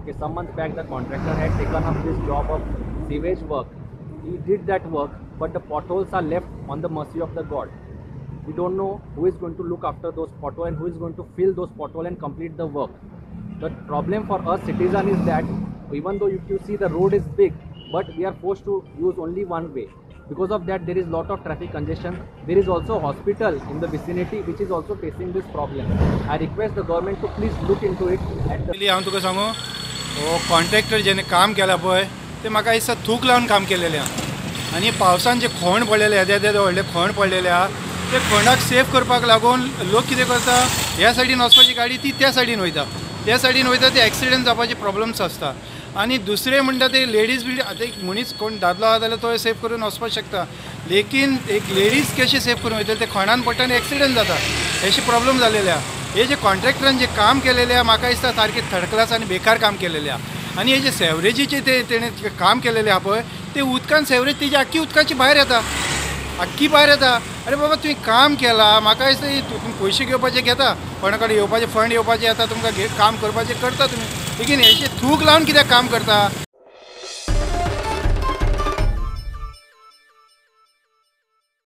Okay, some months back the contractor had taken up this job of sewage work. He did that work, but the potholes are left on the mercy of the God. We don't know who is going to look after those potholes and who is going to fill those potholes and complete the work. The problem for us citizen is that even though you see the road is big, but we are forced to use only one way. Because of that, there is lot of traffic congestion. There is also a hospital in the vicinity which is also facing this problem. I request the government to please look into it. हांव तुका सांगू, contractor जेणे काम केला पळय ते म्हाका दिसता थूक लावन काम केलेलें आहा आनी पावसान जे खण पडलेले येदे व्हडले खण पडलेले आहा ते खणाक सेफ करपाक लागून लोक कितें करता, ह्या सायडीन वचपाची गाडी ती त्या सायडीन वयता, त्या सायडीन वयता ते एक्सिडेंट जावपाचे प्रॉब्लम्स आसता. आनी दुसरे म्हणटा ते लेडीज बी आतां एक मनीस कोण दादलो आहा जाल्यार तो सेफ करून वचपाक शकता, लेकीन एक लेडीज कशें सेफ करून वयतले ते खणान पडटा आनी एक्सिडेंट जाता, अशें प्रॉब्लम जालेले आहा. हे जे कॉन्ट्रॅक्टरान जे काम केलेले आहा म्हाका दिसता सारकें थर्ड क्लास आनी बेकार काम केलेलें आहा. आनी हे जे सेवरेजीचे तेणें काम केलेलें आहा पळय ते उदकान सेवरेज तेजी आख्खी उदकाची भायर येता, आख्खी भायर येता. अरे बाबा तुवें काम केलां, म्हाका दिसता तुमी पयशे घेवपाचे घेता, कोणा कडेन येवपाचे फंड येवपाचे येता, तुमकां काम करपाचें करता तुमी, लेकीन हेचे थूक लावन कित्याक काम करता.